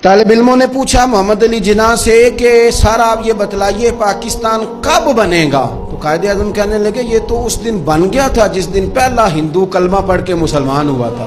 तालिब इल्मों ने पूछा मोहम्मद अली जिन्ना से कि सर आप ये बतलाइए पाकिस्तान कब बनेगा? तो कायदे आज़म कहने लगे ये तो उस दिन बन गया था जिस दिन पहला हिंदू कलमा पढ़ के मुसलमान हुआ था।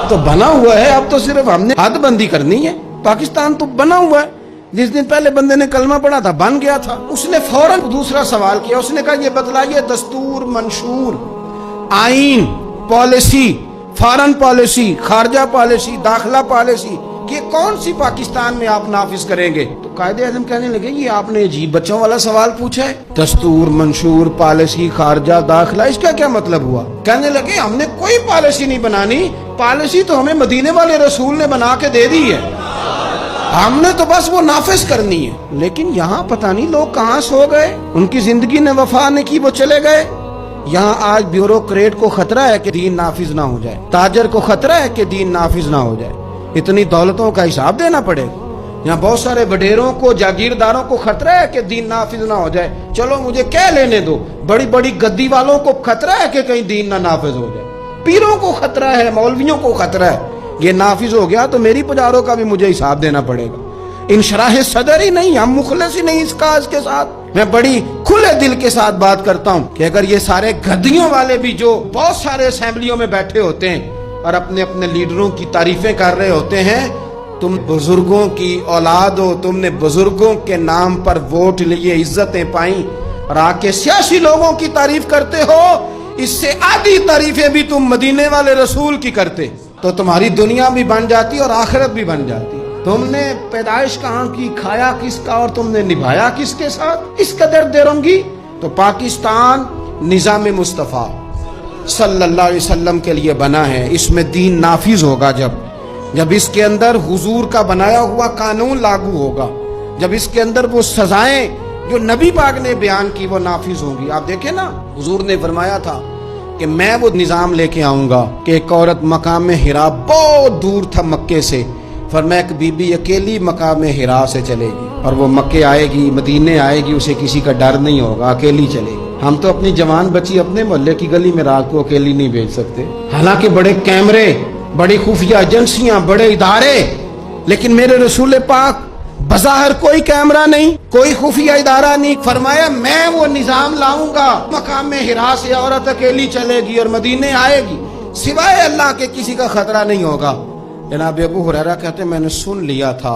तो बना हुआ है, अब तो सिर्फ हमने हदबंदी करनी है। पाकिस्तान तो बना हुआ है, जिस दिन पहले बंदे ने कलमा पढ़ा था बन गया था। उसने फौरन दूसरा सवाल किया, उसने कहा ये बतलाइए दस्तूर, मंशूर, आईन, पॉलिसी, फॉरेन पॉलिसी, खारजा पॉलिसी, दाखिला पॉलिसी, ये कौन सी पाकिस्तान में आप नाफिज करेंगे? तो कायदे आज़म कहने लगे ये आपने अजीब बच्चों वाला सवाल पूछा है, दस्तूर, मंशूर, पॉलिसी, खारजा, दाखिला, इसका क्या मतलब हुआ? कहने लगे हमने कोई पॉलिसी नहीं बनानी, पॉलिसी तो हमें मदीने वाले रसूल ने बना के दे दी है, हमने तो बस वो नाफिज करनी है। लेकिन यहाँ पता नहीं लोग कहाँ सो गए, उनकी जिंदगी ने वफा ने की, वो चले गए। यहाँ आज ब्यूरोक्रेट को खतरा है कि दीन नाफिज ना हो जाए, ताजर को खतरा है कि दीन नाफिज ना हो जाए, इतनी दौलतों का हिसाब देना पड़ेगा। यहाँ बहुत सारे वडेरों को, जागीरदारों को खतरा है कि दीन नाफिज ना हो जाए, चलो मुझे क्या लेने दो। बड़ी बड़ी गद्दी वालों को खतरा है कि कहीं दीन ना नाफिज हो जाए, पीरों को खतरा है, मौलवियों को खतरा है, ये नाफिज हो गया तो मेरी पुजारों का भी मुझे हिसाब देना पड़ेगा। इंशराह सदर ही नहीं, हम मुखलिस ही नहीं इस काज के साथ। मैं बड़ी खुले दिल के साथ बात करता हूँ कि अगर ये सारे गद्दियों वाले भी जो बहुत सारे असेंबलियों में बैठे होते हैं और अपने अपने लीडरों की तारीफें कर रहे होते हैं, तुम बुजुर्गों की औलाद हो, तुमने बुजुर्गों के नाम पर वोट लिए, इज्जतें पाई, और आके सियासी लोगों की तारीफ करते हो, इससे आधी तारीफें भी तुम मदीने वाले रसूल की करते तो तुम्हारी दुनिया भी बन जाती और आखिरत भी बन जाती। तुमने पैदाइश कहाँ की, खाया किसका और तुमने निभाया किसके साथ? इस कदर देरोंगी। तो पाकिस्तान निजाम मुस्तफ़ा सल्लल्लाहु अलैहि वसल्लम के लिए बना है, इसमें दीन नाफिज होगा जब इसके अंदर हुजूर का बनाया हुआ कानून लागू होगा, जब इसके अंदर वो सजाएं जो नबी पाक ने बयान की वो नाफिज होंगी। आप देखें ना, हुजूर ने फरमाया था कि मैं वो निजाम लेके आऊंगा कि एक औरत मकाम हिरा बहुत दूर था मक्के से, फरमाया एक बीबी अकेली मकाम हिरा से चलेगी और वो मक्के आएगी, मदीने आएगी, उसे किसी का डर नहीं होगा, अकेली चलेगी। हम तो अपनी जवान बच्ची अपने मोहल्ले की गली में रात को अकेली नहीं भेज सकते, हालांकि बड़े कैमरे, बड़ी खुफिया एजेंसियां, बड़े इदारे, लेकिन मेरे रसूल पाक बज़ाहिर कोई कैमरा नहीं, कोई खुफिया इदारा नहीं। फरमाया मैं वो निजाम लाऊंगा, मकाम में हिरा से औरत अकेली चलेगी और मदीने आएगी, सिवाय अल्लाह के किसी का खतरा नहीं होगा। जनाब अबू हुरैरा कहते मैंने सुन लिया था,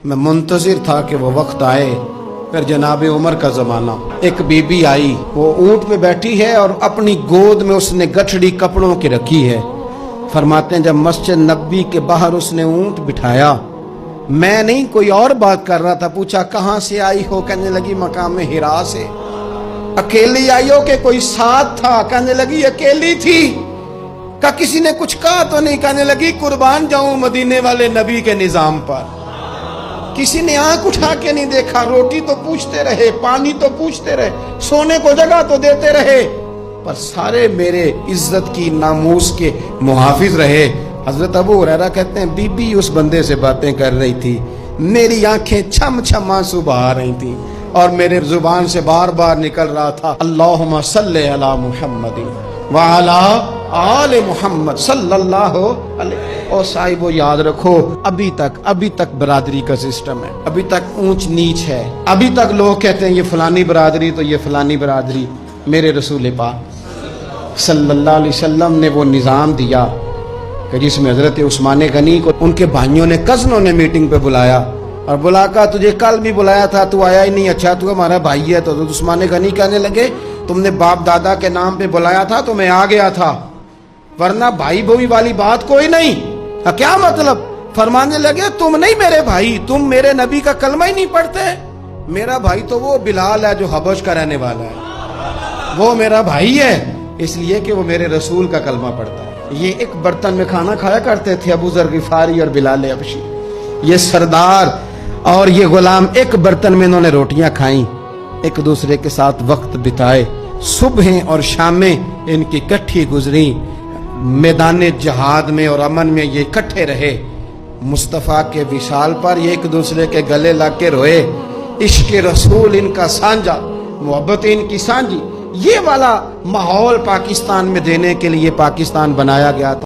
मैं मुंतजिर था कि वो वक्त आए। फिर जनाब उमर का जमाना, एक बीबी आई, वो ऊंट पे बैठी है और अपनी गोद में उसने गठड़ी कपड़ों की रखी है। फरमाते हैं जब मस्जिद नबी के बाहर उसने ऊंट बिठाया, मैं नहीं कोई और बात कर रहा था, पूछा कहाँ से आई हो? कहने लगी मकाम में हिरा से। अकेली आई हो कि कोई साथ था? कहने लगी अकेली थी। का किसी ने कुछ कहा तो नहीं? कहने लगी कुर्बान जाऊं मदीने वाले नबी के निजाम पर। किसी ने आंख उठा के नहीं देखा, रोटी तो पूछते रहे, पानी तो पूछते रहे, सोने को जगह तो देते रहे, पर सारे मेरे इज्जत की, नामूस के मुहाफिज रहे। हजरत अबू हुरैरा कहते हैं बीबी उस बंदे से बातें कर रही थी, मेरी आंखें छम छम आंसू बहा रही थी और मेरे जुबान से बार बार निकल रहा था अल्लाहुम्मा सल्ले अला मुहम्मद व अला आले मुहम्मद सल्लल्लाहु अलैहि। और साहिबो याद रखो, अभी तक बरादरी का सिस्टम है, अभी तक ऊंच नीच है, अभी तक लोग कहते हैं ये फलानी बरादरी तो ये फलानी बरादरी। मेरे रसूल पाक सल्लल्लाहु अलैहि वसल्लम ने वो निज़ाम दिया कि जिसमें हजरत उस्मान गनी को उनके भाइयों ने, कज़नों ने मीटिंग पे बुलाया और बुलाकर तुझे कल भी बुलाया था, तू आया ही नहीं, अच्छा तू हमारा भाई है। तो उस्मान गनी कहने लगे तुमने बाप दादा के नाम पे बुलाया था तो मैं आ गया था, वरना भाई भोई वाली बात कोई नहीं। क्या मतलब? फरमाने लगे तुम नहीं मेरे भाई, तुम मेरे नबी का कलमा ही नहीं पढ़ते। मेरा भाई तो वो बिलाल है जो हबश का रहने वाला है, वो मेरा भाई है इसलिए कि वो मेरे रसूल का कलमा पढ़ता है। ये एक बर्तन में खाना खाया करते थे अबू ज़र गिफारी और बिलाल हबशी, ये सरदार और ये गुलाम एक बर्तन में इन्होंने रोटियां खाई, एक दूसरे के साथ वक्त बिताए, सुबह और शामें इनकी इकट्ठी गुजरी, मैदान जहाद में और अमन में ये इकट्ठे रहे। मुस्तफ़ा के विशाल पर ये एक दूसरे के गले लग के रोए, इश्क रसूल इनका सांझा, मोहब्बत इनकी सांझी। ये वाला माहौल पाकिस्तान में देने के लिए पाकिस्तान बनाया गया था।